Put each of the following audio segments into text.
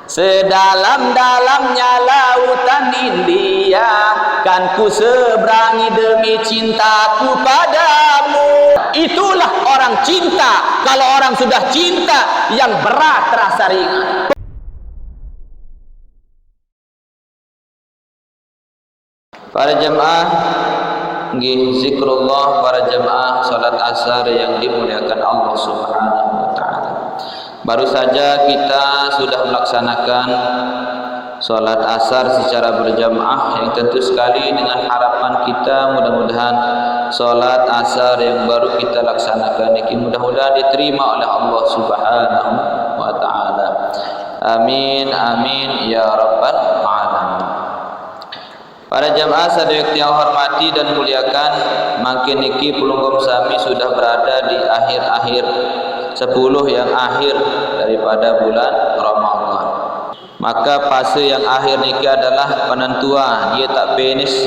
Sedalam-dalamnya lautan India, kan ku seberangi demi cintaku padamu. Itulah orang cinta. Kalau orang sudah cinta, yang berat terasa ringan. Para jemaah, zikrullah, para jemaah salat asar yang dimuliakan Allah Subhanahu wa taala. Baru saja kita sudah melaksanakan salat asar secara berjamaah, yang tentu sekali dengan harapan kita mudah-mudahan salat asar yang baru kita laksanakan ini mudah-mudahan diterima oleh Allah Subhanahu wa taala. Amin amin ya rabbal alamin. Para jamaah sadayat yang hormati dan muliakan, makin niki Pulunggom Sami sudah berada di akhir-akhir 10 yang akhir daripada bulan Ramadan. Maka fase yang akhir niki adalah penentuan, dia tak finish.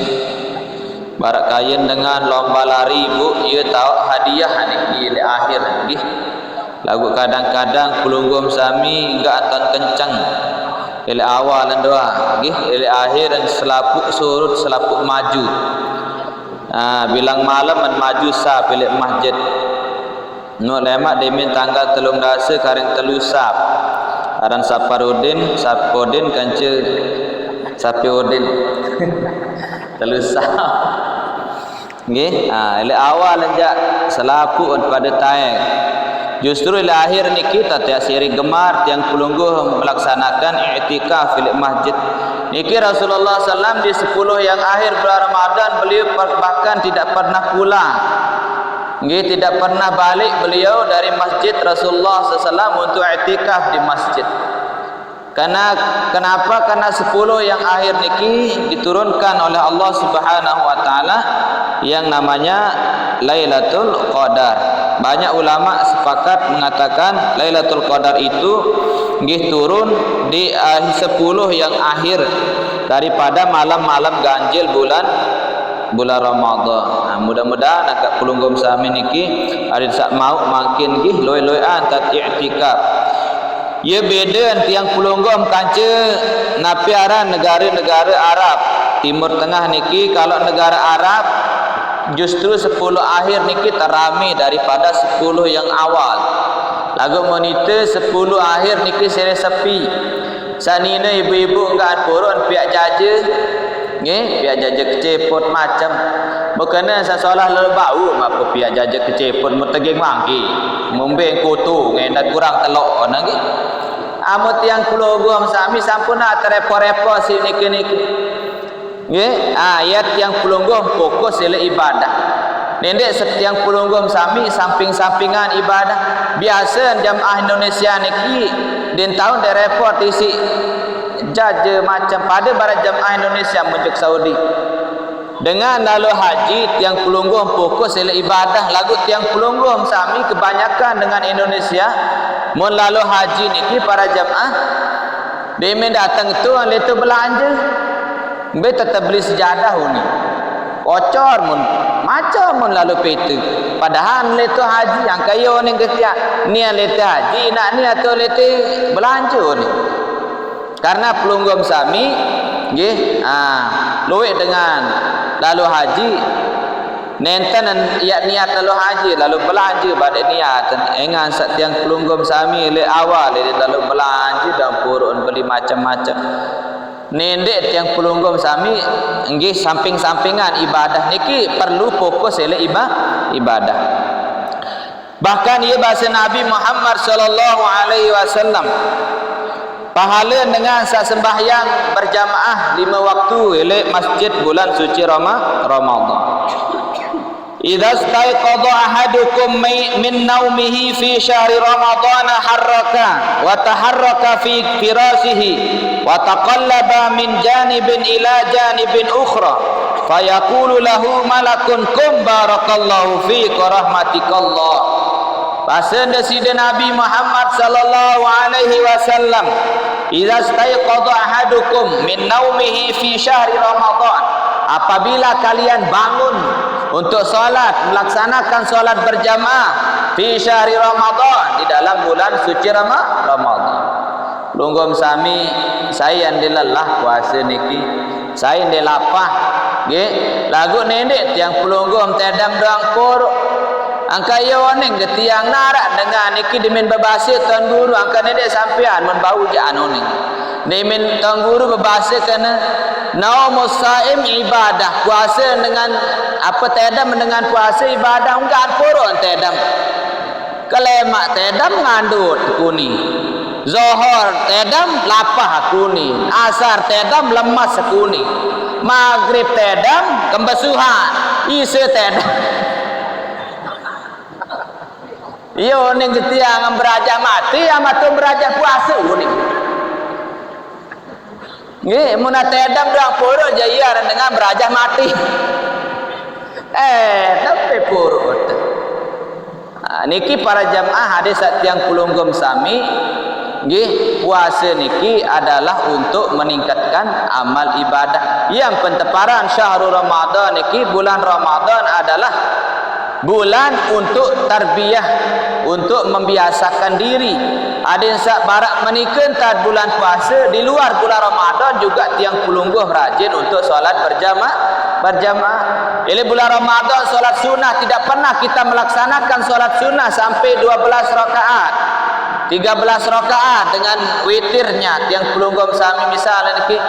Barak kain dengan lomba lari bu, dia tahu hadiah niki di akhir niki. Lagu kadang-kadang Pulunggom Sami enggak akan kencang. Ile awal dan doa, ile akhir dan selapuk surut selapuk maju. Bilang malam dan maju sah pilih masjid. Nuk lemak demin tanggal telung dasa karing telu sap. Aran Saparudin, Sapodin kance Sapiudin. Telu sap. Nggih, ile awal enjak selapuk pada taeng. Justru di akhir ni kita tiap siri gemar tiang Pulungguh melaksanakan i'tikaf di masjid. Niki Rasulullah SAW di 10 yang akhir bulan Ramadan beliau bahkan tidak pernah pulang. Nggih, tidak pernah balik beliau dari masjid Rasulullah SAW untuk i'tikaf di masjid. Kenapa? Karena 10 yang akhir niki diturunkan oleh Allah Subhanahu wa taala yang namanya Lailatul Qadar. Banyak ulama sepakat mengatakan Lailatul Qadar itu nggih turun di 10 yang akhir daripada malam-malam ganjil bulan Ramadan. Mudah-mudahan akak Pulunggom Sami niki ada sak mau makin nggih loy-loyan tat i'tikaf. Ia beda tiang Pulunggom kanca napi aran negara-negara Arab Timur Tengah niki. Kalau negara Arab justru 10 akhir niki terami daripada 10 yang awal. Lagu monitor 10 akhir niki sere sepi. Sanina ibu-ibu enggak purun pihak jaja. Nggih, pihak jaja kecepot macam. Bukannya sasolah lalu bau apa pihak jaja kecepot metegeng mangki. Mombeng kutu ngendak kurang telok nggih. Amut yang Pulunggom Sami sampun nak terepo-repo sini niki. Nggih, ayat yang Pulunggom fokus ile ibadah. Nendek setiang Pulunggom Sami samping-sampingan ibadah. Biasa jamaah Indonesia niki den tahun de report isi jaje macam pada barat jamaah Indonesia menjuk Saudi. Dengan lalu haji tiang Pulunggom fokus ile ibadah. Lagu tiang Pulunggom Sami kebanyakan dengan Indonesia mun lalu haji niki para jamaah demen datang tu letu belanja. Be tetap beli sejadah ni. Ocor mun macam mun lalu petu. Padahal letu haji yang kayo ni ketia ni letu haji nak ni atau letu belanja ni. Karena Pulunggom Sami nggih luwih dengan lalu haji nenten niat lalu haji lalu belanja pada niat engan setiang Pulunggom Sami le awal lalu belanja dan purun beli macam-macam. Nendek tiang Pulunggom Sami nggih samping-sampingan ibadah niki perlu fokus ile ibadah. Bahkan ia bahasa Nabi Muhammad sallallahu alaihi wasallam pahala dengan sembahyang berjamaah 5 waktu ile masjid bulan suci Ramadan. Idza staiqadha ahadukum min naumihi fi syahri ramadhana harraka wa taharraka fi firasihi wa taqallaba min janibin ila janibin ukhra fayaqulu lahu malakun kum barakallahu fika rahmatikallah. Pasal dari Nabi Muhammad sallallahu alaihi wasallam, idza staiqadha ahadukum min naumihi fi syahri ramadhan, apabila kalian bangun untuk solat, melaksanakan solat berjamaah fi syahri Ramadan, di dalam bulan suci Ramadan. Pelunggom sami saya yang dilelah puasa niki. Saya yang dilapah. Nggih, lagu nendek tiang pelunggom tedam doang por. Angka yoning ke tiang narak dengan niki dimin babase tuan guru angka nendek sampean mun bau je anu ni. Dimin tuan guru babase kana naumus saim ibadah. Puasa dengan apa tedam dengan puasa ibadah enggak poron tedam. Kelemak tedam ngandut kuni. Zohor tedam lapah kuni. Asar tedam lemas kuni. Maghrib tedam kembesuhan. Isya tedam. Yo ning ketiang beraja mati ama tu beraja puasa kuni. Nggih mun tedam doang poro jaya dengan beraja mati. Tapi purut. Niki para jamaah hadis tiang pelunggom sami nggih puasa niki adalah untuk meningkatkan amal ibadah. Yang penteparan syahrul Ramadan niki bulan Ramadan adalah bulan untuk tarbiyah, untuk membiasakan diri. Ada yang sak barak menikeun tad bulan puasa di luar bulan Ramadan juga tiang pelungguh rajin untuk solat berjamaah. Ini bulan Ramadan solat sunnah tidak pernah kita melaksanakan solat sunnah sampai 12 rakaat. 13 rakaat dengan witirnya tiang pelunggum sami misalnya niki.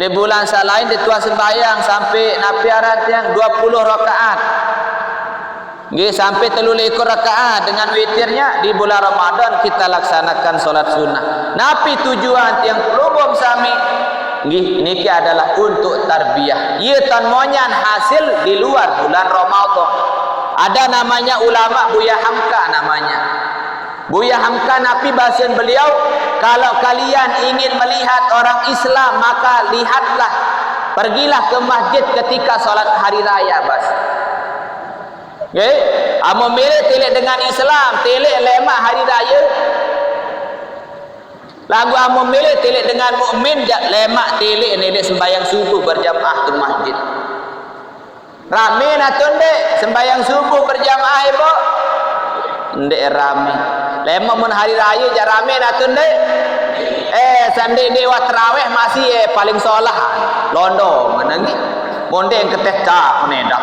Di bulan salain ditua sembahyang sampai napiaran tiang 20 rakaat. Nggih sampai 33 rakaat dengan witirnya di bulan Ramadan kita laksanakan solat sunnah. Napi tujuan tiang pelunggum sami nggih niki adalah untuk tarbiyah. Ieu tan monyan hasil di luar bulan Ramadan. Ada namanya ulama Buya Hamka namanya. Buya Hamka Nabi bahasan beliau, kalau kalian ingin melihat orang Islam maka lihatlah, pergilah ke masjid ketika solat hari raya bas. Nggih, amo milih telek dengan Islam, telek lemak hari raya. Lagu amo milih telek dengan mukmin lemak telek nelek sembahyang subuh berjamaah ke masjid. Rame natun dek sembahyang subuh berjamaah ibu. Ndek rame. Lemak mun hari raya ja rame natun dek. Sande dewa tarawih masih paling solah. Londo menangi. Monde yang keteh cak menedak.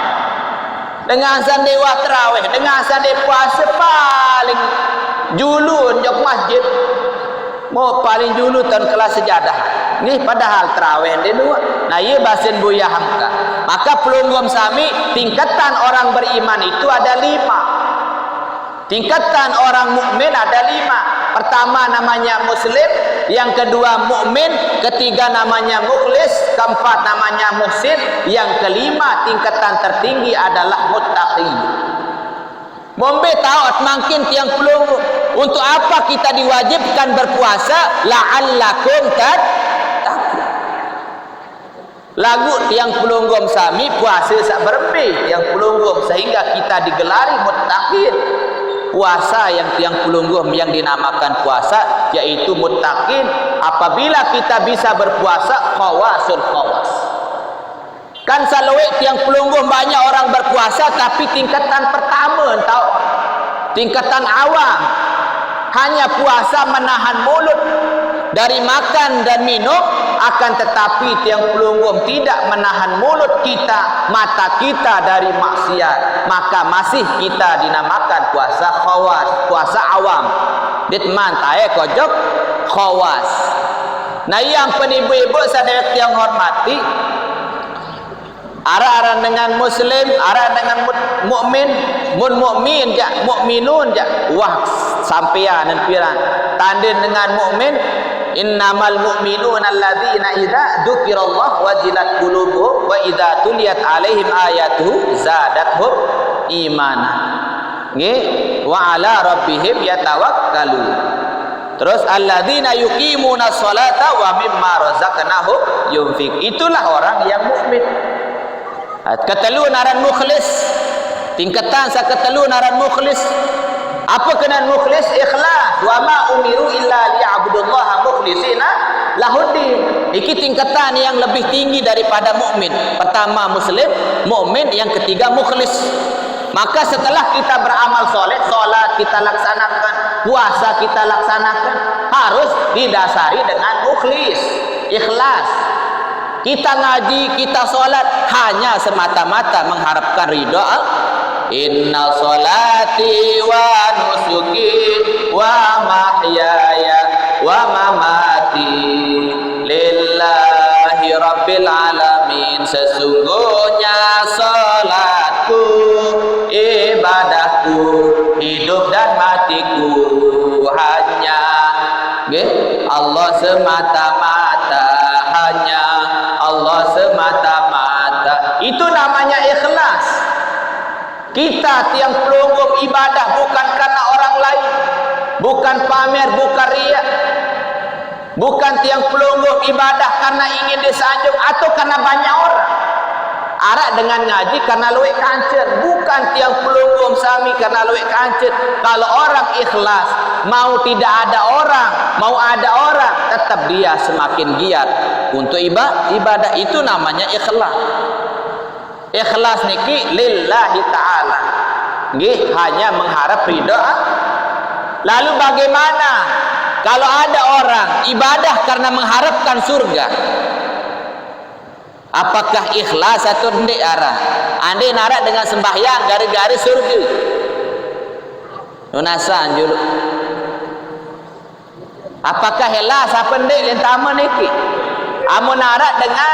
Dengan sande dewa tarawih, dengan sande puasa paling julun jok masjid. Mau paling dulu tahun kelas sejadah. Ni padahal tarawih dia dua. Nah ia bahasan Buya Hamka. Maka pelunggum sami tingkatan orang beriman itu ada 5. Tingkatan orang mukmin ada 5. Pertama namanya muslim, yang kedua mukmin, ketiga namanya mukhlis, keempat namanya muhsin, yang kelima tingkatan tertinggi adalah muttaqi. Bombe tahu makin tiang pelunggum. Untuk apa kita diwajibkan berpuasa? La'allakum tattaqun. Lagu tiang pelunggum sami puasa sak berpe tiang pelunggum sehingga kita digelari muttaqin. Puasa yang tiang pelunggum yang dinamakan puasa yaitu muttaqin. Apabila kita bisa berpuasa khawasul khawas. Kan salawat tiang pelunggum banyak orang berpuasa tapi tingkatan pertama tahu. Tingkatan awam hanya puasa menahan mulut dari makan dan minum, akan tetapi tiang pelunggum tidak menahan mulut kita, mata kita dari maksiat, maka masih kita dinamakan puasa khawas, puasa awam. Ditman tae kojok khawas. Nah yang penibu-ibu sadaya tiang hormati, ara-ara dengan muslim, ara dengan mukmin, mun mukmin ja, mukminun ja. Wah, sampean dan piran. Tandin dengan mukmin, innamal mu'minuna alladzina idza dzukirallah wajilat qulubuhum wa idza tuliyat alaihim ayatuhu zadatuhum imana. Nggih, wa ala rabbihim yatawakkalun. Terus alladzina yuqimuna sholata wa mimma razaqnahum yunfiq. Itulah orang yang mukmin. Ketelu naran mukhlis. Tingkatan sa ketelu naran mukhlis. Apa kena mukhlis? Ikhlas. Wa ma umiru illa liya'budullaha mukhlisina lahuddin. Iki tingkatan yang lebih tinggi daripada mukmin. Pertama muslim, mukmin, yang ketiga mukhlis. Maka setelah kita beramal soleh, solat kita laksanakan, puasa kita laksanakan harus didasari dengan ikhlas. Kita ngaji, kita sholat hanya semata-mata mengharapkan ridha. Inna sholati wa nusuki wa mahyaya wa mamati lillahi rabbil alamin. Sesungguhnya sholatku, ibadahku, hidup dan matiku hanya Allah semata-mata, hanya Allah semata-mata. Itu namanya ikhlas. Kita tiang pelunggup ibadah bukan karena orang lain, bukan pamer, bukan riya. Bukan tiang pelunggup ibadah karena ingin disanjung atau karena banyak orang. Arak dengan ngaji karena luwek kancet, bukan tiang pelunggup sami karena luwek kancet. Kalau orang ikhlas, mau tidak ada orang, mau ada orang, tetap dia semakin giat untuk ibadah. Itu namanya ikhlas. Ikhlas niki lillahi ta'ala, hanya mengharap ridha. Lalu bagaimana kalau ada orang ibadah karena mengharapkan surga? Apakah ikhlas atau tidak arah? Ande narak dengan sembahyang gara-gara surga. Nunasan dulu. Apakah ikhlas apa tidak lentama niki? Amun narak dengan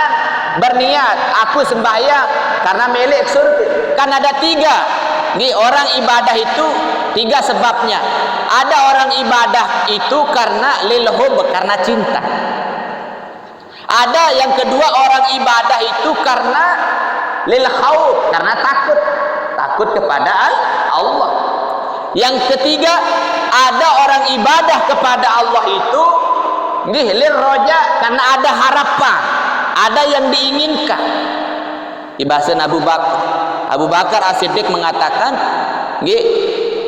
berniat aku sembahyang karena milik surga. Kan ada tiga. Orang ibadah itu tiga sebabnya. Ada orang ibadah itu karena lil hub, karena cinta. Ada yang kedua, orang ibadah itu karena lil khauf, karena takut kepada Allah. Yang ketiga, ada orang ibadah kepada Allah itu lil roja, karena ada harapan, ada yang diinginkan. Di bahasa Abu Bakar As-Siddiq mengatakan,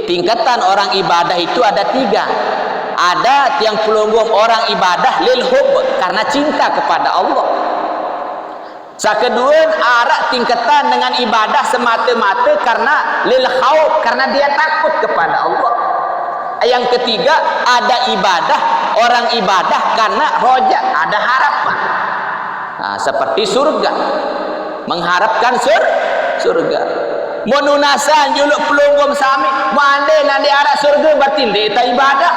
tingkatan orang ibadah itu ada tiga. Ada yang pelunggup orang ibadah lil hub, karena cinta kepada Allah. Kedua, arak tingkatan dengan ibadah semata-mata karena lil khauf, karena dia takut kepada Allah. Yang ketiga, ada ibadah, orang ibadah karena roja, ada harapan. Seperti surga, mengharapkan surga. Menunasan juluk pelunggum sami, mande nanti arah surga berarti dia ibadah.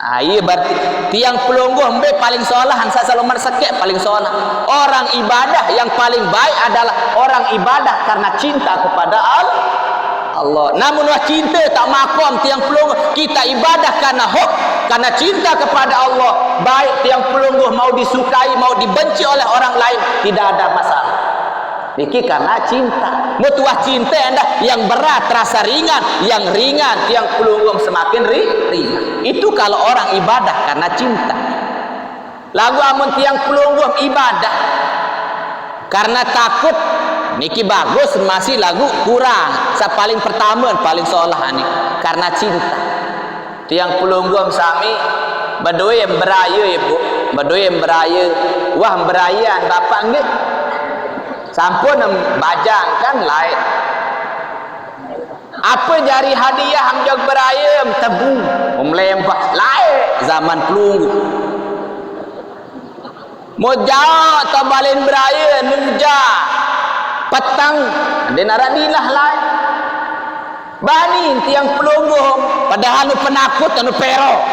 Iya berarti tiang pelungguh paling solah hansa Salman Sekek paling solah. Orang ibadah yang paling baik adalah orang ibadah karena cinta kepada Allah. Namun cinta tak makom tiang pelungguh, kita ibadah karena hak, karena cinta kepada Allah. Baik tiang pelungguh mau disukai, mau dibenci oleh orang lain, tidak ada masalah. Niki karena cinta. Mutuah cinta anda yang berat terasa ringan, yang ringan tiang pelungguh semakin ringan. Itu kalau orang ibadah karena cinta. Lagu amun tiang pelungguh ibadah karena takut, niki bagus, masih lagu kurang. Paling pertama paling seolah ini karena cinta. Tiang pelungguh sami badoi yang beraya ibu, badoi yang beraya. Wah beraya bapak nggih. Sampun bajang kan lain. Apa jari hadiah hamjog berayam tebu melempah lain zaman pelunggu. Moja tabalin beraya nuja petang denaradilah lain. Bani tiang pelunggu padahal nu penakut anu pero.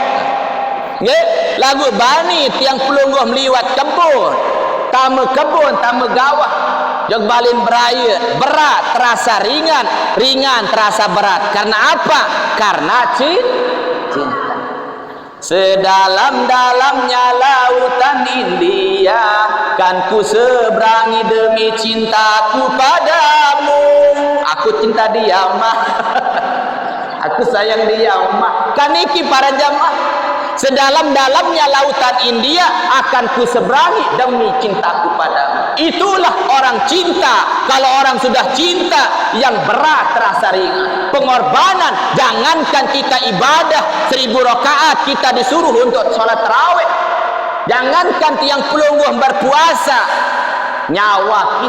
Nggih, lagu bani tiang pelunggu meliwat kebun. Tamu kebun, tamu gawah. Jog balin beraya berat terasa ringan, ringan terasa berat. Karena apa? Karena cinta. Sedalam-dalamnya lautan India, kan ku seberangi demi cintaku padamu. Aku cinta dia mah. Aku sayang dia mah. Kan iki para jamaah. Sedalam-dalamnya lautan India akan ku seberangi demi cintaku padamu. Itulah orang cinta. Kalau orang sudah cinta, yang berat terasa ringan. Pengorbanan, jangankan kita ibadah 1000 rakaat, kita disuruh untuk sholat tarawih. Jangankan tiang pelungguh berpuasa, nyawa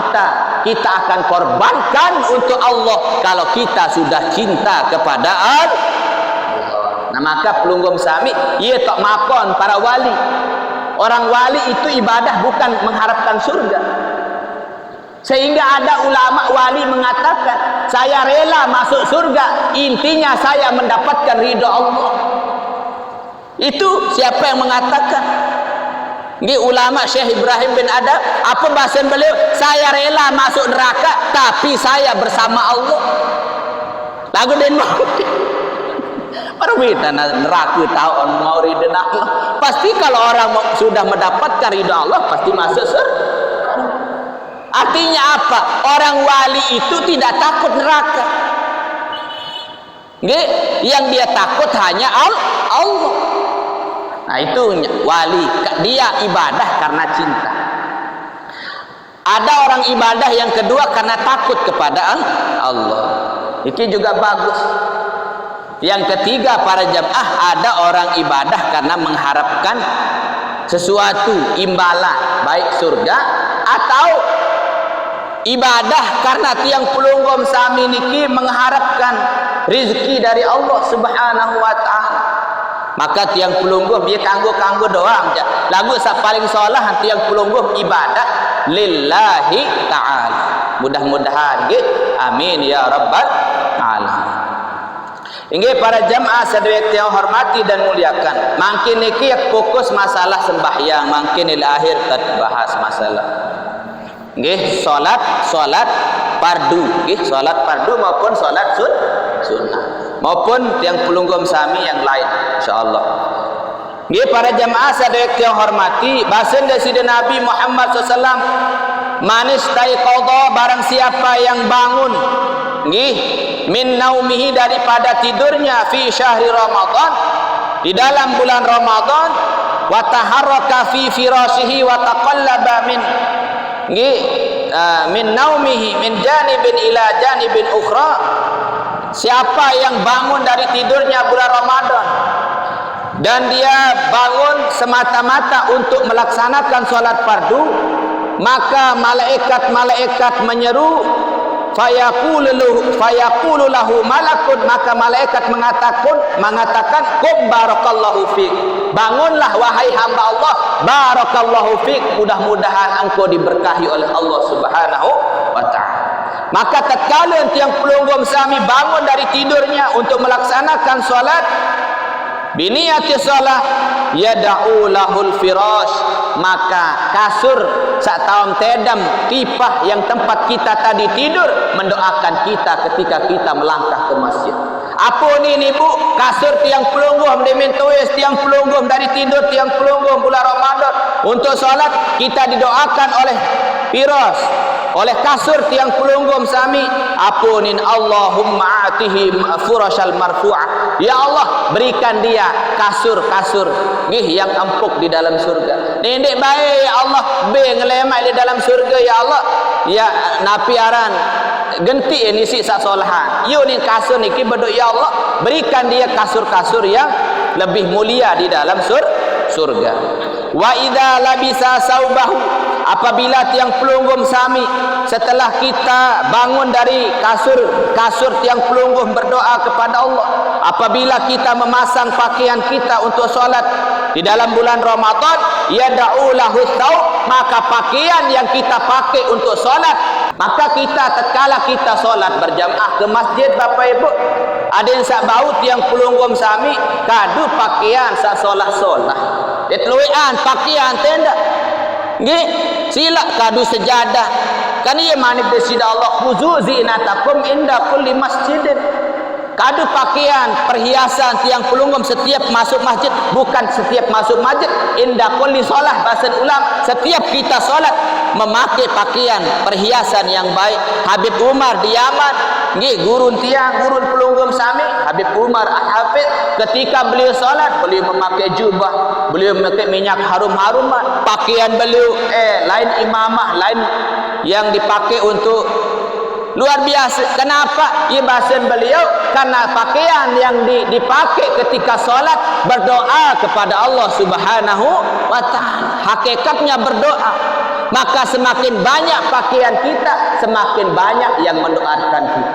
kita akan korbankan untuk Allah kalau kita sudah cinta kepada Nah, maka pelunggum sami ia tak makon para wali. Orang wali itu ibadah bukan mengharapkan surga. Sehingga ada ulama wali mengatakan, saya rela masuk surga, intinya saya mendapatkan ridha Allah. Itu siapa yang mengatakan? Ini ulama Syekh Ibrahim bin Adam. Apa bahasa beliau? Saya rela masuk neraka, tapi saya bersama Allah. Lagu den mau. Perbedaan neraka tahu mau ridha Allah. Pasti kalau orang sudah mendapatkan ridha Allah, pasti masuk surga. Artinya apa? Orang wali itu tidak takut neraka. Nggih, yang dia takut hanya Allah. Nah, itu wali, dia ibadah karena cinta. Ada orang ibadah yang kedua karena takut kepada Allah. Ini juga bagus. Yang ketiga para jamaah, ada orang ibadah karena mengharapkan sesuatu imbalan, baik surga atau ibadah karena tiang pelunggum sami niki mengharapkan rezeki dari Allah Subhanahu wa taala. Maka tiang pelunggum dia kanggo doang. Lagu sak paling solah tiang pelunggum ibadah lillahi taala. Mudah-mudahan nggih. Amin ya rabbal alamin. Inggih para jamaah sadaya yang hormati dan muliakan. Mangkin niki fokus masalah sembahyang, mangkin il akhir tad bahas masalah nggih salat fardu, nggih salat fardu maupun salat sunnah maupun yang pelunggum sami yang lain insyaallah. Nggih para jamaah sadaya yang hormati, baginda Sayyidina Nabi Muhammad SAW, manis taiqadha, barang siapa yang bangun nggih min naumihi, daripada tidurnya, fi syahri Ramadan, di dalam bulan Ramadan, wa taharraka fi firashihi wa taqallaba min naumihi min janibin ila janibin ukhra. Siapa yang bangun dari tidurnya bulan Ramadan dan dia bangun semata-mata untuk melaksanakan sholat fardu, maka malaikat menyeru, fayaqulu lahu malakun, maka malaikat mengatakan qum barakallahu fik, bangunlah wahai hamba Allah, barakallahu fik, mudah-mudahan engkau diberkahi oleh Allah Subhanahu wa taala. Maka tatkala tiang pelunggum sami bangun dari tidurnya untuk melaksanakan salat, biniyati salat, yad'u lahul firash, maka kasur saat tedam tipah yang tempat kita tadi tidur mendoakan kita ketika kita melangkah ke masjid. Apa ni bu? Kasur tiang pelunggum dimintuis tiang pelunggum dari tidur tiang pelunggum bulan Ramadan untuk salat, kita didoakan oleh firas, oleh kasur tiang pelunggum sami. Apunin Allahumma atihi furashal marfu'ah, ya Allah berikan dia kasur-kasur nggih yang empuk di dalam surga. Nindek baik ya Allah, be ngelemak di dalam surga ya Allah. Ya napiaran genti ini si sak solahan. Yo ni kasur niki berdoa ya Allah berikan dia kasur-kasur yang lebih mulia di dalam surga. Wa idza labisa saubahu, apabila tiang pelunggum sami setelah kita bangun dari kasur tiang pelunggum berdoa kepada Allah, apabila kita memasang pakaian kita untuk solat di dalam bulan Ramadan, yad'u lahu thawb, maka pakaian yang kita pakai untuk solat, maka kita tatkala kita solat berjamaah ke masjid, Bapak Ibu, ada yang sak bau tiang pelunggum sami kadu pakaian sak solah-solah ditluian pakaian tenda nggih sila kadu sejadah kan ieu manib desida Allah, khuzu zinatakum inda kulli masjidin, kadu pakaian perhiasan tiang pelunggum setiap masuk masjid, bukan setiap masuk masjid, inda kulli shalah, bahasa ulam setiap kita salat memakai pakaian perhiasan yang baik. Habib Umar di Yaman nggih gurun pelunggum sami Habib Umar Al-Hafidh, ketika beliau salat beliau memakai jubah, beliau memakai minyak harum-haruman, pakaian beliau lain imamah, lain yang dipakai untuk luar biasa. Kenapa? Ya bahasa beliau karena pakaian yang dipakai ketika salat berdoa kepada Allah Subhanahu wa taala. Hakikatnya berdoa. Maka semakin banyak pakaian kita, semakin banyak yang mendoakan kita.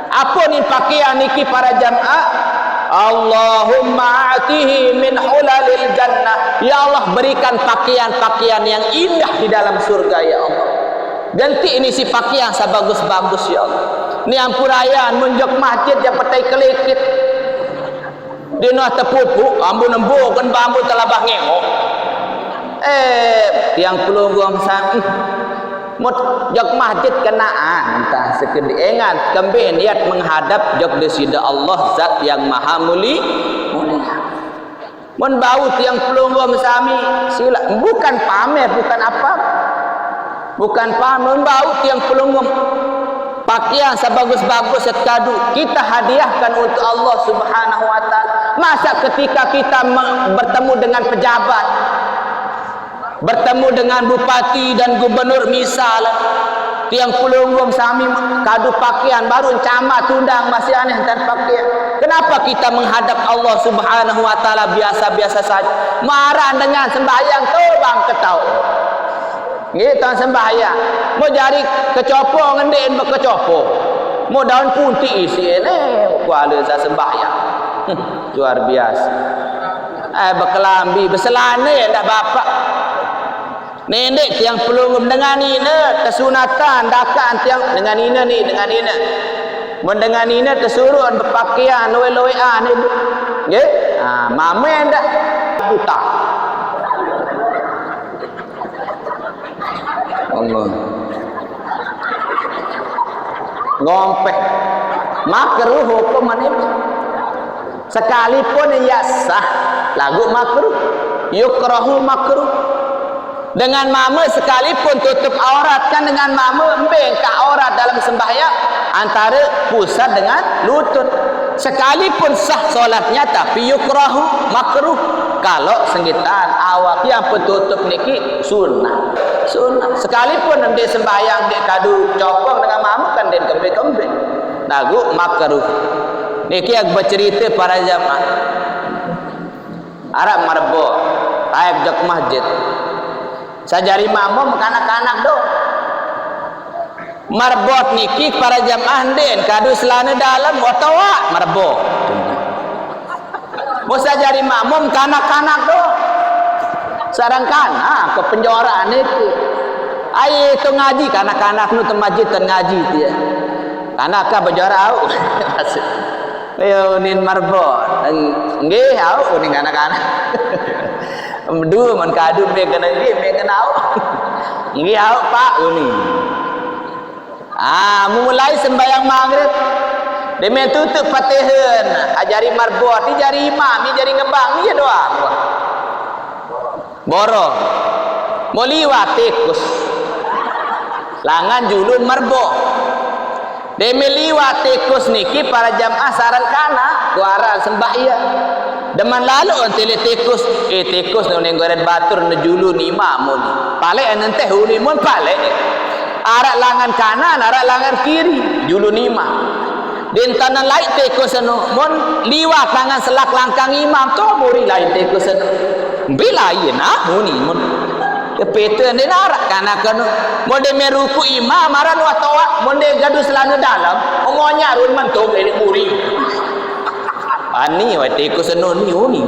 Apa ni pakaian niki para jamaah? Allahumma atihi min hulalil jannah. Ya Allah, berikan pakaian-pakaian yang indah di dalam surga ya Allah. Ganti ini si pakaian sebagus-bagus ya Allah. Ni ampurayan menjok masjid yang petai kelekit. Dia nak tepupu, ambun embu kan bambu telabah ngengok. Yang pelunggong sami. Mut jok masjid kenaan entah sekedi ingat kembali niat menghadap jok desida Allah zat yang maha mulia. Mun bau tiang pelunggong sami sila bukan pamer, bukan apa. Bukan pamer, bau tiang pelunggong pakaian sebagus-bagus sekadu kita hadiahkan untuk Allah Subhanahu wa taala. Masa ketika kita bertemu dengan pejabat, bertemu dengan bupati dan gubernur misalnya, tiang pelunggong sami kadu pakaian baru camat tundang masih aneh dan pakaian. Kenapa kita menghadap Allah Subhanahu wa taala biasa-biasa saja? Marah dengan sembahyang tu bang ketau. Nggih tang sembahyang. Mau jari kecopo ngendek bekecopo. Mau daun punti isi ni kuala sa sembahyang. Luar biasa. Berkelambi berselana dah bapak. Nenek tiang pelunggum dengan ini kesunatan dakan tiang dengan ini ni dengan ini. Mendengar ini tersuruh berpakaian loe-loean ibu. Nggih? Mame dah buta. Allah. Ngompeh. Makruh hukum ini. Sekalipun ia sah lagu makruh. Yukrahu makruh. Dengan mama sekalipun tutup aurat kan dengan mama embengkak aurat dalam sembahyang antara pusat dengan lutut. Sekalipun sah solatnya tapi yukrahu makruh kalau senggitan awak yang petutup niki sunnah. Sunnah. Sekalipun dia sembahyang dia kadu cokong dengan mama kan dia kembe-kembe. Lagu makruh. Niki yang bercerita para jamaah. Arab marbo, taib jak masjid. Sajari mamam kanak-kanak do marbot niki para jamaah den kadu selana dalam watawa marbot bos sajari mamam kanak-kanak do sarangkan ke penjara niki ai tu ngaji kanak-kanak nu teu masjid ten ngaji dia kanak ka penjara au ayo nin marbot nggih au ning kanak-kanak dua man kadu be kena nggih be kena au nggih au pak uni mulai sembahyang maghrib demi tutup Fatihan ajari marbot ni jari imam ni jari ngebang ni doa borong mau liwat tikus langan julun marbot demi liwat tikus niki para jamaah saran kana kuaran sembahyang deman lalu antele tikus tikus ni goreng batur ne julun imam ni pale ente huni mun pale arak langan kanan arak langan kiri julun imam den tanah lain tikus anu mun liwat tangan selak langkang imam to muri lain tikus anu bila ieu huni mun kepete ni arak kana kanu mun de meruku imam aran wa tawa mun de gaduh selana dalam ngonya run mantung ele muri ani wa tikus anu ni huni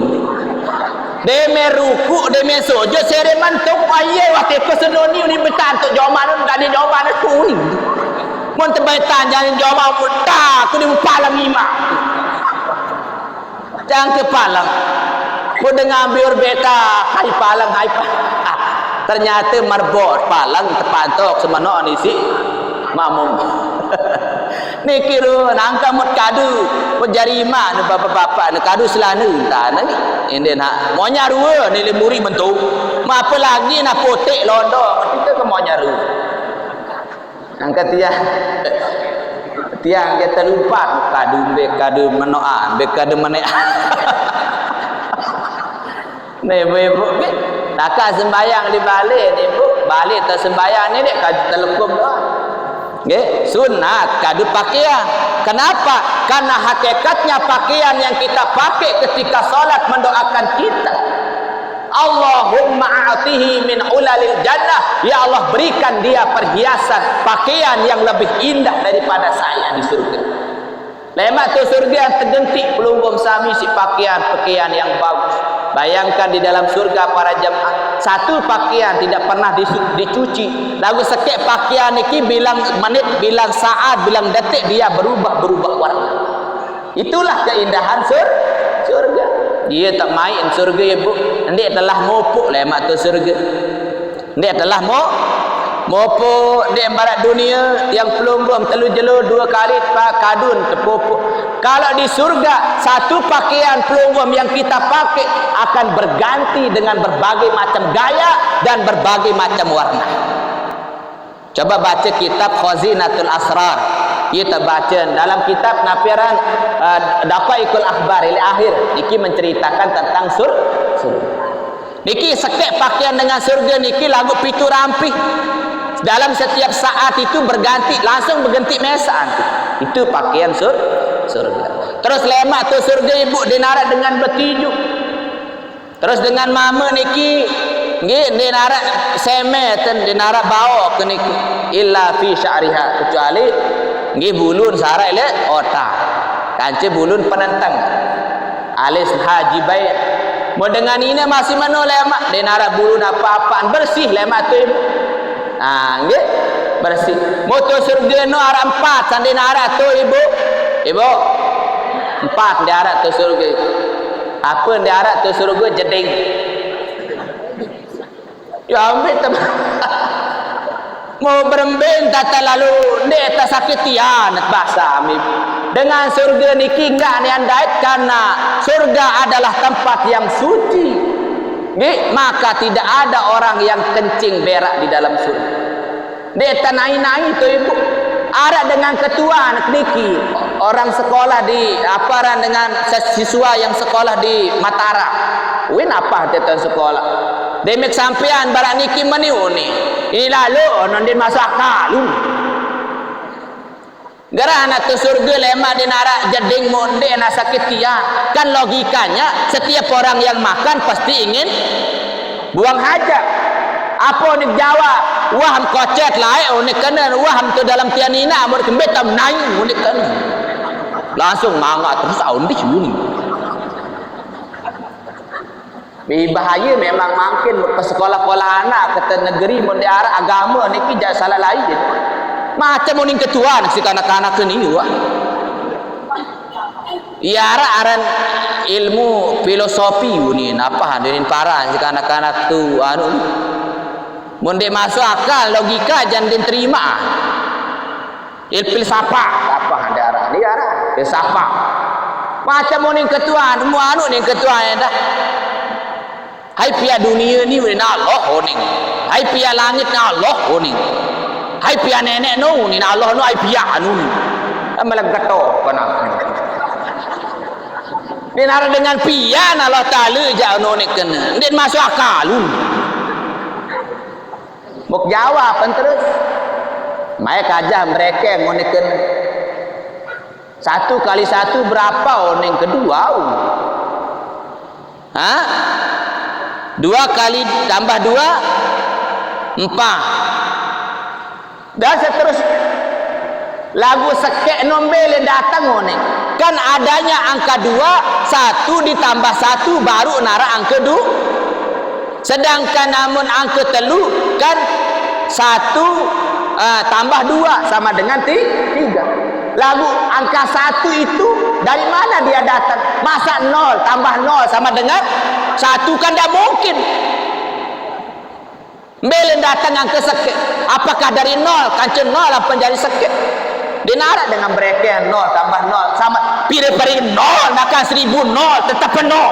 deme ruku deme sujud sere mantuk aye wa tikus anu ni betan tok jawaban tak ada jawaban aku ni mun terbaitan jangan jawab mudah aku di palang imam jangan ke palang mun dengar biur beta hai palang ternyata marbot palang tepantok semana ni si makmum niki ru nangka mut kadu jari imam ni bapak-bapak ni kadu selana entah ni ini nak mau nyaru ni lemuri bentuk ma apa lagi nak potek londo kita ke mau nyaru angkat tiang kita lupa kadu menoan kadu menek ni ibu tak sembahyang di balik ni ibu balik tak sembahyang ni dek kadu telekom doang. Okay? Sunat kadu pakaian. Kenapa? Karena hakikatnya pakaian yang kita pakai ketika salat mendoakan kita. Allahumma a'tihi min ulalil jannah. Ya Allah, berikan dia perhiasan pakaian yang lebih indah daripada saya di surga. Lemak tu surga yang tergentik pelunggum sami si pakaian yang bagus. Bayangkan di dalam surga para jemaah, satu pakaian tidak pernah dicuci. Lagu sekek pakaian niki bilang menit, bilang saat, bilang detik dia berubah warna. Itulah keindahan surga. Dia tak main surga ibu. Dia telah mopuk lemak tu surga. Dia telah mopuk di barat dunia yang pelunggum telu jelu 2 kali kadun terpupuk. Kalau di surga satu pakaian pelunggum yang kita pakai akan berganti dengan berbagai macam gaya dan berbagai macam warna. Coba baca kitab Khazinatul Asrar. Kita baca dalam kitab Nafiran Daqaiqul Akhbar ili akhir. Niki menceritakan tentang surga. Niki sekek pakaian dengan surga niki lagu pitu rampih. Dalam setiap saat itu berganti, langsung berganti mesa. Itu pakaian surga. Terus lemak tu surga ibu dinarak dengan betiju. Terus dengan mama niki nggih dinarak semet dan dinarak bau ke niki illa fi sya'riha, kecuali nggih bulun sarai le otak. Kance bulun penentang. Alis haji baik. Mau dengan ini masih mano lemak dinarak bulun apa-apaan bersih lemak tu ibu. Nggih bersih. Moto surga no arah 4 sandi arah tu ibu. 4 di arah tu surga. Apa di arah tu surga jeding. Ya ambil teman. Mau berembing tata lalu ni tak sakitian bahasa kami. Dengan surga niki enggak ni andait karena surga adalah tempat yang suci. Maka tidak ada orang yang kencing berak di dalam surga. Dia tanai-nai tu ibu. Ada dengan ketua anak niki. Orang sekolah di aparan dengan siswa yang sekolah di Matara. Win apa dia sekolah? Demek sampean barak niki maniu ni. Ini lalu nondin masuk akal. Gara anak tu surga lemak dinara jeding monde nak sakitian. Kan logikanya setiap orang yang makan pasti ingin buang hajat. Apa ni jawab? Wah kocet lah ni kena wah tu dalam tianina amur kembet tam naik ni kena. Langsung mangga terus aundis ni. Bahaya memang makin ke sekolah-sekolah anak kata negeri monde arah agama niki jak salah lain. Macam uning ketua nak si kanak-kanak ni wah. Iara aran ilmu filosofi ni apa hadirin para si kanak-kanak tu anu. Mun dia masuk akal logika jangan diterima. Filsafat apa ada arah ni arah filsafat. Macam uning ketua anu ni ketua dah. Hai pia dunia ni na Allah oning. Hai pia langit na Allah oning. Hai pia nenek no ni Allah no hai pia anu amalan gato kana ni nara dengan pia Allah taala ja no ni kena dia masuk akal mok jawab terus mai kajah mereka ngone kena 1 kali 1 berapa oning kedua 2 kali tambah 2 4 dan seterusnya lagu sekek nombel yang datang ni kan adanya angka 2 1 ditambah 1 baru nara angka 2 sedangkan namun angka 3 kan 1 tambah 2 sama dengan 3 lagu angka 1 itu dari mana dia datang masa 0 tambah 0 sama dengan 1 kan tidak mungkin. Mbelen datang angka sekit. Apakah dari 0 kancen 0 apa jadi sekit? Dinarak dengan mereka 0 tambah 0 sama pilih-pilih 0 maka 1000 0 tetap penuh.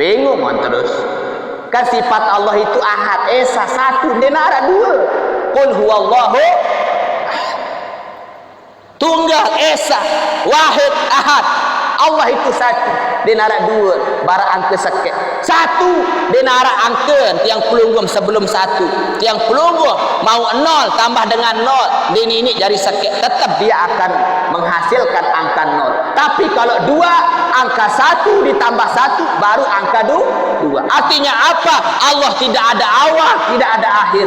Bingung terus. Kan sifat Allah itu ahad, esa 1, dinarak 2. Qul huwallahu tunggal esa wahid ahad. Allah itu 1 dinarak 2 bara angka sekek 1 dinarak angka yang pelunggum sebelum 1 yang pelunggum mau 0 tambah dengan 0 ini jadi sekek tetap dia akan menghasilkan angka 0 tapi kalau 2 angka 1 ditambah 1 baru angka 2 artinya apa Allah tidak ada awal tidak ada akhir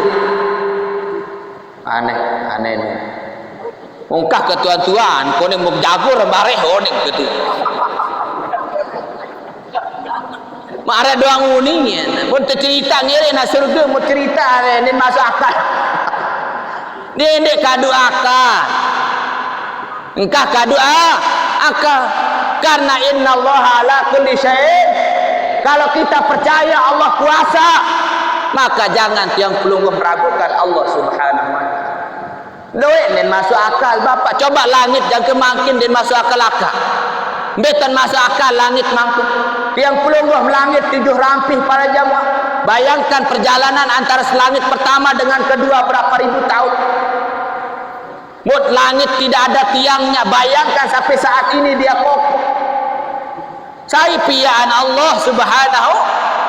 aneh Ungkah ke tuan-tuan, kau ni mau jagur bareh onik gitu. Mara doang uni, pun cerita ngere na surga mau cerita ni masuk akal. Dia ndek kadu akal. Engkah kadu akal. Karena innallaha ala kulli syai'in. Kalau kita percaya Allah kuasa, maka jangan tiang pelungguh meragukan Allah Subhanahu wa taala. Duit ni masuk akal bapak, coba langit jangan kemakin dan masuk akal. Betan masuk akal langit mampu. Tiang pelungguh melangit 7 rampih para jamaah. Bayangkan perjalanan antara selangit pertama dengan kedua berapa ribu tahun. Mut langit tidak ada tiangnya. Bayangkan sampai saat ini dia kokoh. Saya piyaan Allah Subhanahu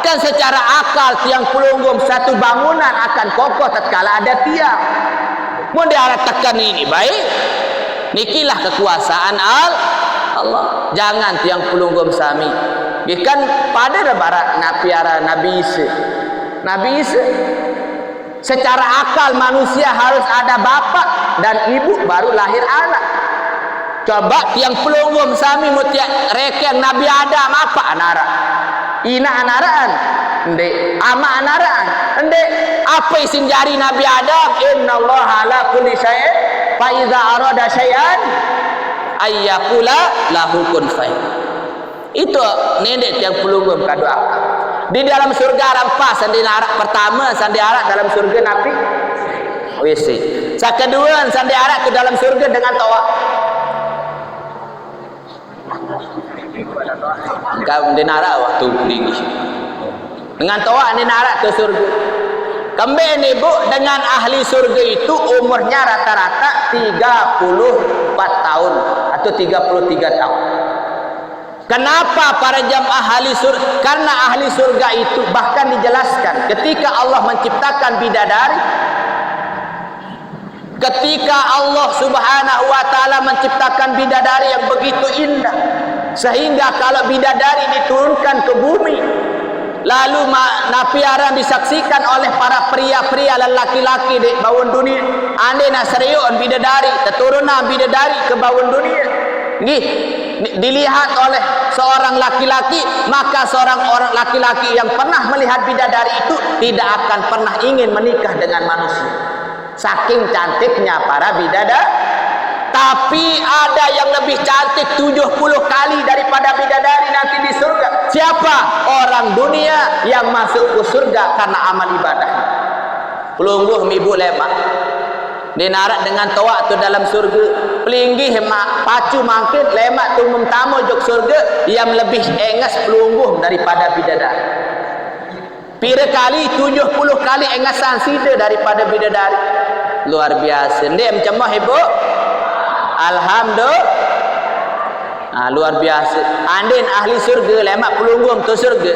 kan secara akal tiang pelungguh satu bangunan akan kokoh tatkala ada tiang. Mau diarahkan ini baik. Nikilah kekuasaan Allah. Jangan tiang pelunggum sami. Ikan pada barat napiara Nabi Isa. Nabi Isa secara akal manusia harus ada bapak dan ibu baru lahir anak. Coba tiang pelunggum sami mutiak reken Nabi Adam apa anara? Ina anaraan. Ndek ama anaraan. Ndek apa isin jari Nabi Adam? Innallaha ala kulli syai'in fa iza arada syai'an ayyaqula lahu kun fayakun. Itu nenek yang pelunggum kadu akal. Di dalam surga rampas sandi arak pertama sandi arak dalam surga Nabi WC. Sakedua sandi arak ke dalam surga dengan tawa. Kau dinara waktu tinggi. Dengan tawa dinara ke surga. Kembali ibu dengan ahli surga itu umurnya rata-rata 34 tahun atau 33 tahun. Kenapa para jamaah ahli surga? Karena ahli surga itu bahkan dijelaskan ketika Allah menciptakan bidadari, ketika Allah Subhanahu wa taala menciptakan bidadari yang begitu indah, sehingga kalau bidadari diturunkan ke bumi, lalu napiaran disaksikan oleh para pria-pria dan laki-laki di bawah dunia, ande nasriun bidadari, keturunan bidadari ke bawah dunia. Nggih, dilihat oleh seorang laki-laki, maka seorang orang laki-laki yang pernah melihat bidadari itu tidak akan pernah ingin menikah dengan manusia. Saking cantiknya para bidadari. Tapi ada yang lebih cantik 70 kali daripada bidadari nanti di surga. Siapa? Orang dunia yang masuk ke surga karena amal ibadahnya. Pelungguh ibu lemak. Dinarat dengan tawa tu dalam surga. Pelinggi hemat pacu mangkit lemak tu tamu jok surga yang lebih engas pelungguh daripada bidadari. Pira kali 70 kali engasan sida daripada bidadari. Luar biasa. Ndek macam mana ibu? Alhamdulillah. Luar biasa. Andin ahli surga lemak pelunggum tu surga.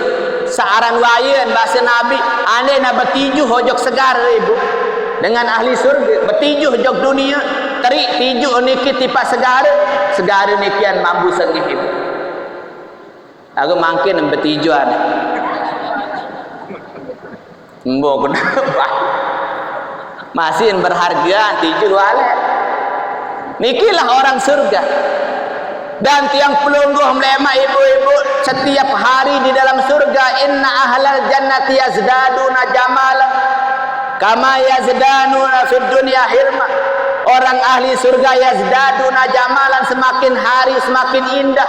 Searan wayan bahasa Nabi, andin nak bertijuh hojok segar ibu. Dengan ahli surga bertijuh hojok dunia, terik tijuh nikit tipak segara. Segara nikian mampu sengih ibu. Aku makin bertijuan. Mbok kenapa? Masih berharga tijuh walet. Nikilah orang surga. Dan tiang pelungguh melemak ibu-ibu setiap hari di dalam surga. Inna ahlal jannati yazdaduna jamala kama yazdaduna fid dunya hilma. Orang ahli surga yazdaduna jamalan, semakin hari semakin indah,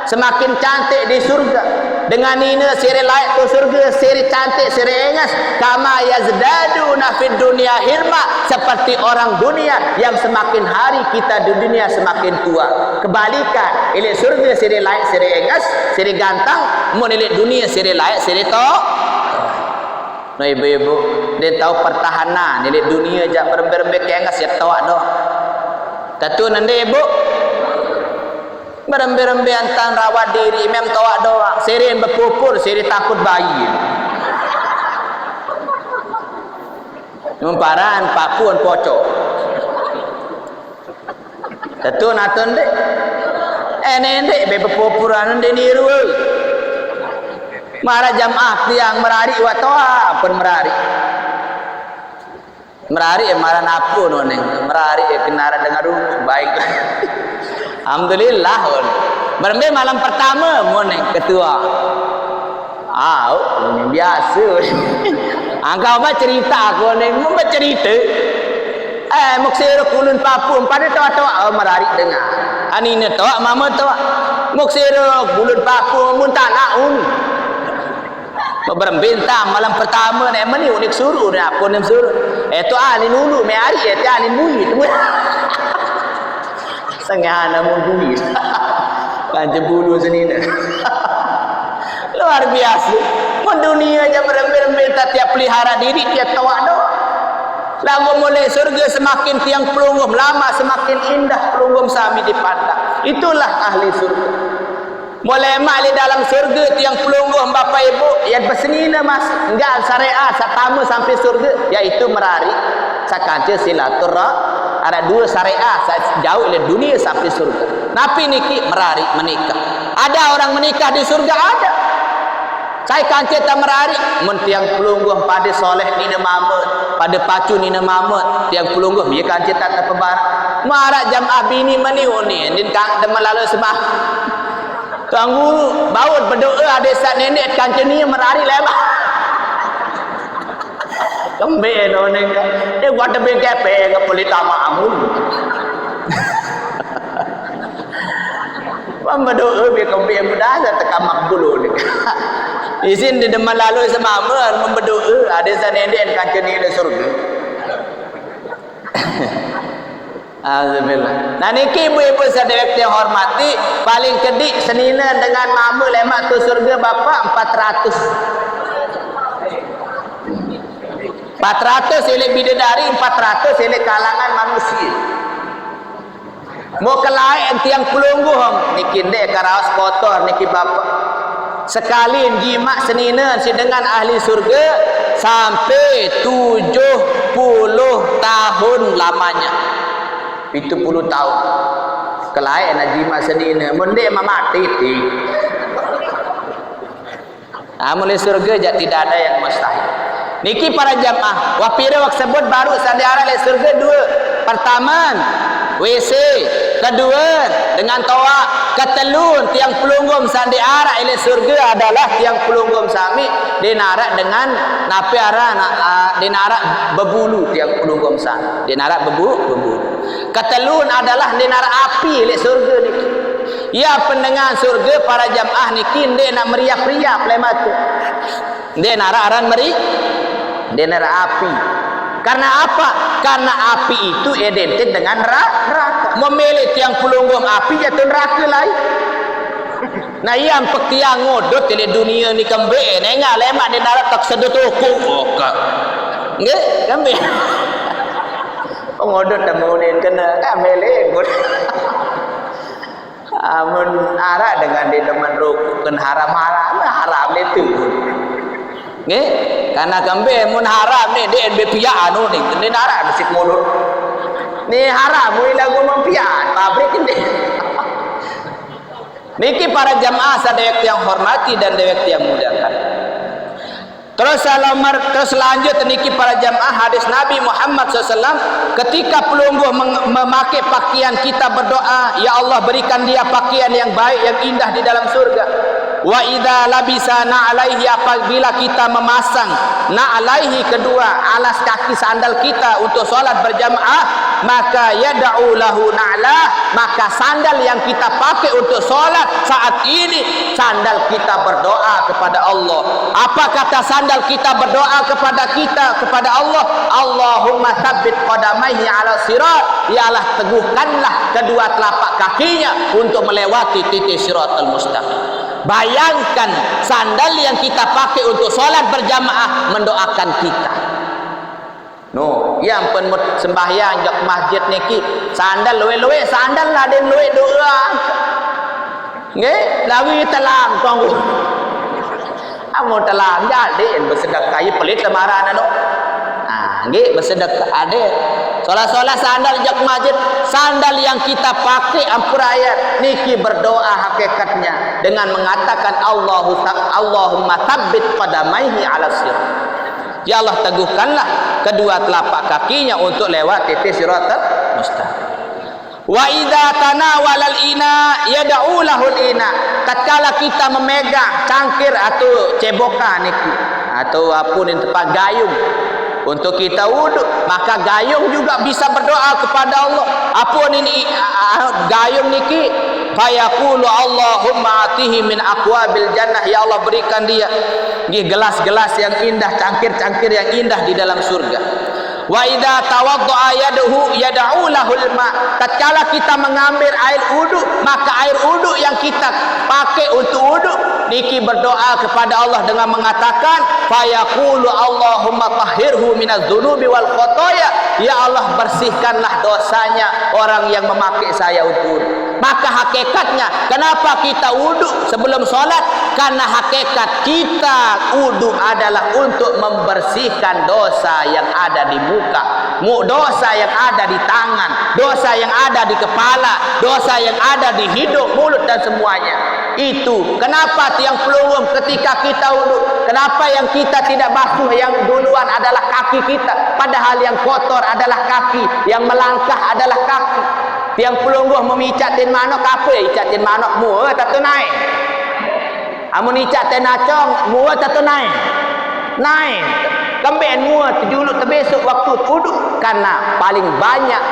semakin cantik di surga. Dengan ini siri layak ke surga, siri cantik, siri engas. Kama yazdaduna fid dunya hilma, seperti orang dunia yang semakin hari kita di dunia semakin tua. Kebalikan, ilik surga siri layak, siri engas, siri gantang. Mun ilik dunia siri layak, siri tok. No ibu-ibu, dia tahu pertahanan ilik dunia je berembe-rembe engas ya tahu doang. Katu nanti ibu berembe-rembe antang rawat diri mem tawak doang, sirin berpupur, siri takut bayi. Numparan pakuan pocok. Katu natun dek. Dek berpupuran de niru. Mara jamaah tiang merari wa toa pun merari. Merari marah napu noneng, merari kenara dengar baik. Alhamdulillah. Berembe malam pertama moneng ketua. Biasa. Angkau mah cerita aku neng, mau cerita. Muksir kulun Papua pada tawa-tawa merari dengar. Anina tawa mama tawa. Muksir kulun Papua mun tak naun. Berbentang malam pertama ni mana unik suruh ni apa ni suruh. Tu ni nulu me hari ni bui tu. Sengah nama bui. Kan jebulu sini dah. Luar biasa. Mun dunia aja berembel-embel tiap pelihara diri tiap tawa dah. Lagu mulai surga semakin tiang pelunggum lama semakin indah pelunggum sami dipandang. Itulah ahli surga. Mulai mak di dalam surga tiang pelunggum bapa ibu yang bersenina mas enggak syariat satama sampai surga iaitu merari sakanca silaturahmi. Ada dua syariat jauh dari dunia sampai surga. Napi niki merari menikah. Ada orang menikah di surga ada. Saya kanca tak merari mun tiang pelunggum pada soleh ni nama pada pacu ni nama tiang pelunggum dia kanca tak terpebar. Marak jamaah bini meniuni din kang demalalu sebah. Kanggu baut berdoa ada saat nenek kanca ni merari lebar. Kembe noneng dia buat tebing kepe ngapulita ma'amun. Berdoa biar kembe mudah tekan makbul ni. Izin di depan lalu sama amal memberdoa ada sanenden kanca ni di surga. Alhamdulillah. Nah niki ibu-ibu sadayat yang hormati paling kedik senina dengan mama lemak tu surga bapa 400 elek bidadari 400 elek kalangan manusia. Mau kelain tiang pelungguh niki dek karaos kotor niki bapa. Sekali jima senina si dengan ahli surga sampai 70 tahun lamanya. 70 tahun. Kelain jima senina munde mama titi. Mulai surga tidak ada yang mustahil. Niki para jamaah, wapira wak sebut baru sadiara le surga dua. Pertama, WC, kedua dengan toa, ketelun tiang pelunggum sandi arah ile surga adalah tiang pelunggum sami dinarak dengan napi arah dinarak bebulu tiang pelunggum sami dinarak bebulu. Ketelun adalah dinarak api ile surga niki. Ya pendengar surga para jamaah niki ndek nak meriap-riap lematu. Ndek narak aran meri dinarak api. Karena apa? Karena api itu identik dengan neraka. Memilih tiang pelunggum api jatuh neraka lain. Nah yang pektiang ngodot di dunia ni kembe nengah lemak di darat tak sedut hukum. Oka. Nggih, kembe. Ngodot dah maunin kena kamele ngodot. Amun arah dengan di deman rukun haram itu. Nggih, karena kembe mun haram ni dia bepian anu ni, ni haram musik mulut. Ni haram mui lagu mempian pabrik ni. Niki para jamaah sadayat yang hormati dan dewek yang muliakan. Terus lanjut niki para jamaah hadis Nabi Muhammad SAW ketika pelungguh memakai pakaian kita berdoa, ya Allah berikan dia pakaian yang baik yang indah di dalam surga. Wa idza labisa na'alaihi apabila kita memasang na'alaihi kedua alas kaki sandal kita untuk solat berjamaah maka yad'u lahu na'la maka sandal yang kita pakai untuk solat saat ini sandal kita berdoa kepada Allah. Apa kata sandal kita berdoa kepada Allah? Allahumma tsabbit qadamaihi 'ala sirat, ya Allah teguhkanlah kedua telapak kakinya untuk melewati titik siratal mustaqim. Bayangkan sandal yang kita pakai untuk solat berjamaah mendoakan kita. No, yang pun sembahyang jak masjid niki sandal luwe-luwe sandal lah den luwe doa. Nggih, lawi telang tonggo. Amun telang jadi bersedekah ye pelit lemaran anu. Nggih, bersedekah ade. Solat-solat sandal jak masjid, sandal yang kita pakai ampuraya niki berdoa hakikatnya dengan mengatakan Allahumma tsabbit qadamaihi 'ala sirat. Ya Allah teguhkanlah kedua telapak kakinya untuk lewat titik siratal mustaqim. Wa idza tanawalal ina yad'u lahul ina. Tatkala kita memegang cangkir atau cebokan niki atau apun yang tempat gayung untuk kita wuduk, maka gayung juga bisa berdoa kepada Allah. Apun ini gayung niki, fayaqulu Allahumma atihi min aqwabil jannah, ya Allah berikan dia gelas-gelas yang indah, cangkir-cangkir yang indah di dalam surga. Wa idza tawaddaa yad'u lahul ma. Tatkala kita mengambil air wudu, maka air wudu yang kita pakai untuk wudu niki berdoa kepada Allah dengan mengatakan fayaqulu Allahumma tahhirhu minadz dzunubi wal khotoya, ya Allah bersihkanlah dosanya orang yang memakai saya untuk wudu. Maka hakikatnya kenapa kita wudu sebelum sholat? Karena hakikat kita wudu adalah untuk membersihkan dosa yang ada di muka, dosa yang ada di tangan, dosa yang ada di kepala, dosa yang ada di hidung, mulut dan semuanya. Itu kenapa tiang pelungum ketika kita wudu, kenapa yang kita tidak basuh yang duluan adalah kaki kita, padahal yang kotor adalah kaki, yang melangkah adalah kaki. Tiang pelungguh memicatin manok apa? Icatin manok mua tak naik. Amun icatin nacong mua tak naik. Naik. Kembali mua terjuluk terbesok waktu wudu, karena paling banyak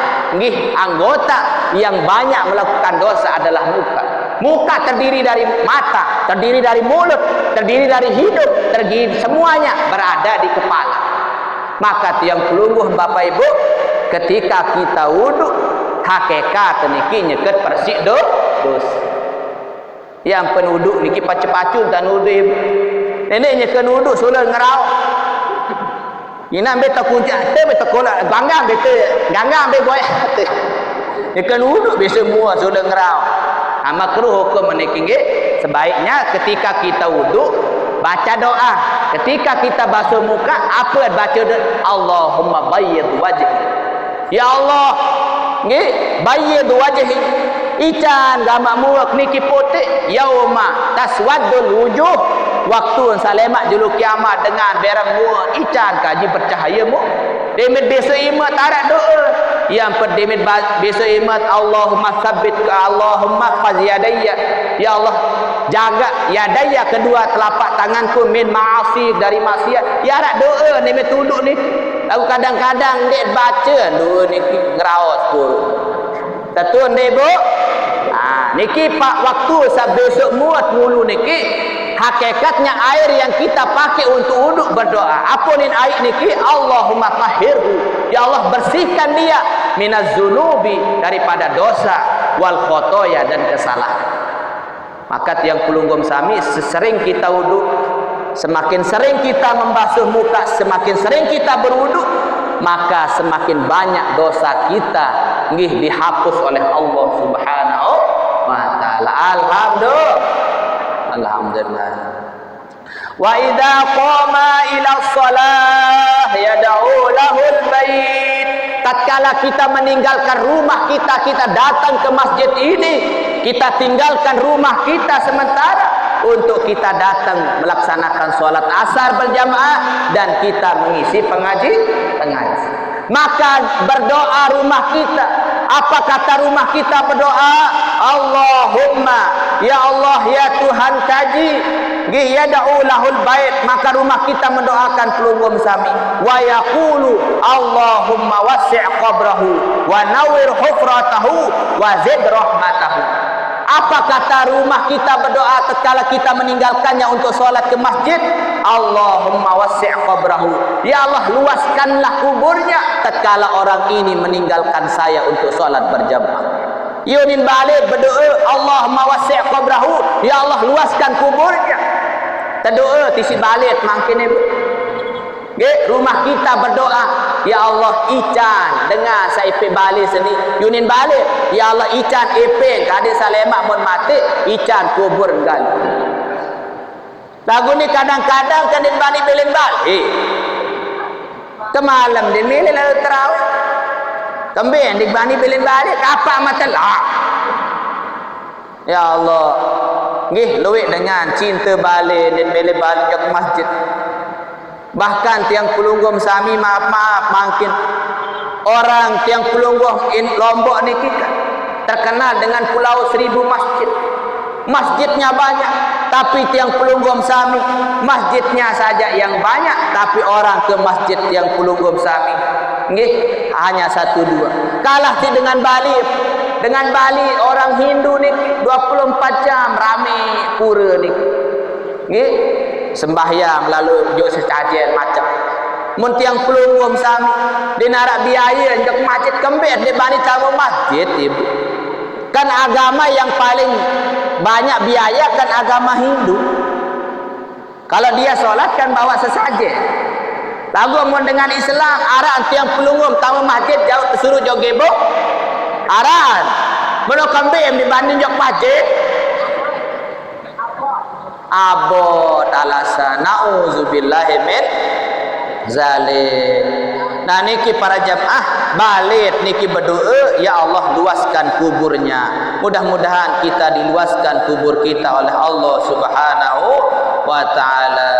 anggota yang banyak melakukan dosa adalah muka. Muka terdiri dari mata, terdiri dari mulut, terdiri dari hidung, terdiri semuanya berada di kepala. Maka tiang pelungguh Bapak Ibu, ketika kita wudu, hakikat niki nyeket persik dosa. Yang penuduk niki pacu-pacu dan wudu ibu. Nenek nyeket wudu sulah ngerau. Ina be takunja, te be takola, ganggang be boy. Nyeket wudu biasa semua sulah ngerau. Makruh hukum niki nggih, sebaiknya ketika kita wudu baca doa. Ketika kita basuh muka, apa baca doa? Allahumma bayyid wajhi. Ya Allah, nggih, bayyid wajhi. Ican gamak muak niki putih, yauma taswaddul wujuh. Waktu salemat julu kiamat dengan berang muak, ican kaji bercahaya mu. Demit besok imat tarak doa. Yang perdemit besok imat Allahumma tsabbit Allahumma faz yadayya. Ya Allah, jaga yadayya kedua telapak tanganku min ma'asi dari maksiat. Ya rak doa ni metuduk ni. Lalu kadang-kadang dia baca doa ni ngeraos pun. Tatun deh bu. Niki pak waktu besok muat mulu niki, hakikatnya air yang kita pakai untuk wuduk berdoa. Apunin air niki, Allahumma tahhirhu, ya Allah bersihkan dia minaz zunubi, daripada dosa, wal khotoya dan kesalahan. Maka tiang pelunggum sami, sesering kita wuduk, semakin sering kita membasuh muka, semakin sering kita berwuduk, maka semakin banyak dosa kita nggih dihapus oleh Allah Subhanahu wa ta'ala. Alhamdulillah. Wa idza qama ila shalah yad'u lahul bait. Tatkala kita meninggalkan rumah kita, kita datang ke masjid ini, kita tinggalkan rumah kita sementara untuk kita datang melaksanakan sholat asar berjamaah dan kita mengisi pengajian. Maka berdoa rumah kita. Apa kata rumah kita berdoa? Allahumma, ya Allah, ya Tuhan kaji, yad'u lahul bait. Maka rumah kita mendoakan pelunggum sami. Wa yaqulu Allahumma wasi' qabrahu wa nawwir hufratahu wa zid rahmatahu. Apa kata rumah kita berdoa tatkala kita meninggalkannya untuk sholat ke masjid? Allahumma wasi' qabrahu, ya Allah luaskanlah kuburnya tatkala orang ini meninggalkan saya untuk sholat berjamaah. Yunin balik berdoa Allahumma wasi' qabrahu, ya Allah luaskan kuburnya. Terdoa tisi balik makin ibu. Rumah kita berdoa, ya Allah ican dengan saipe balik sini. Yunin balik, ya Allah ican ipin kadi salemak mun mati ican kubur gali. Lagu ni kadang-kadang kan din bani belin balik. Kemalam din milih lalu terawih. Kembali din bani belin balik apa matalah. Ya Allah, nggih luwih dengan cinta balik din milih balik ke masjid. Bahkan tiang Pulunggom sami maaf mungkin orang tiang Pulunggom Lombok niki terkenal dengan Pulau Seribu Masjid. Masjidnya banyak, tapi tiang Pulunggom sami masjidnya saja yang banyak, tapi orang ke masjid tiang Pulunggom sami nggih hanya 1-2. Kalah dengan Bali. Dengan Bali orang Hindu niki 24 jam rame pura niki. Nggih, sembahyang lalu juk sesajen macam. Mun tiang Pulunggom sami di narak biaya untuk masjid kembir di bani tamu masjid ibu. Kan agama yang paling banyak biaya kan agama Hindu. Kalau dia sholat kan bawa sesajen. Lagu mun dengan Islam arah tiang Pulunggom tamu masjid jauh suruh jauh gebok. Aran belum kembir dibanding jauh masjid. Abot alasan nauzubillahi min zalim. Nah niki para jamaah balik niki berdoa, ya Allah luaskan kuburnya. Mudah-mudahan kita diluaskan kubur kita oleh Allah Subhanahu wa taala.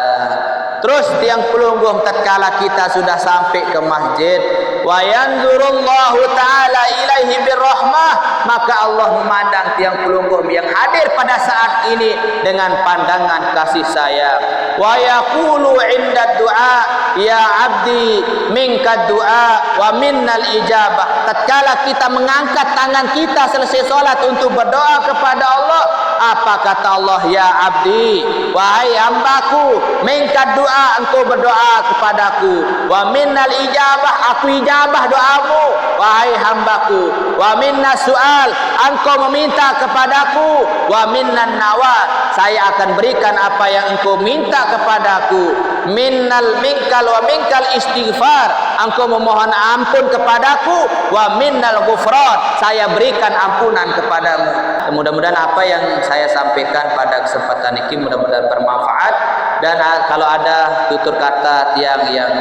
Terus tiang Pulunggom tatkala kita sudah sampai ke masjid, wa yanzurullahu taala ilaihi birrahmah, maka Allah memandang tiang Pulunggom yang hadir pada saat ini dengan pandangan kasih sayang. Wa yaqulu 'inda du'a, ya 'abdi minka du'a wa minnal ijabah. Tatkala kita mengangkat tangan kita selesai salat untuk berdoa kepada Allah, apa kata Allah? Ya 'abdi, wahai hambaku, minka du'a, engkau berdoa kepadaku, wa minnal ijabah, aku ijabah doamu wahai hambaku, wa minna su'al, engkau meminta kepadaku, wa minnan nawal, saya akan berikan apa yang engkau minta kepadaku, minkal wa minkal istighfar, engkau memohon ampun kepadaku, wa minnal ghufran, saya berikan ampunan kepadamu. Mudah-mudahan apa yang saya sampaikan pada kesempatan ini mudah-mudahan bermanfaat, dan kalau ada tutur kata tiang yang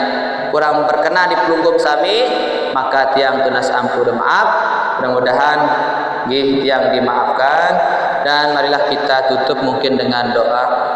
kurang berkenan di Pulunggom sami, maka tiang tunas ampun maaf. Mudah-mudahan tiang dimaafkan, dan marilah kita tutup mungkin dengan doa.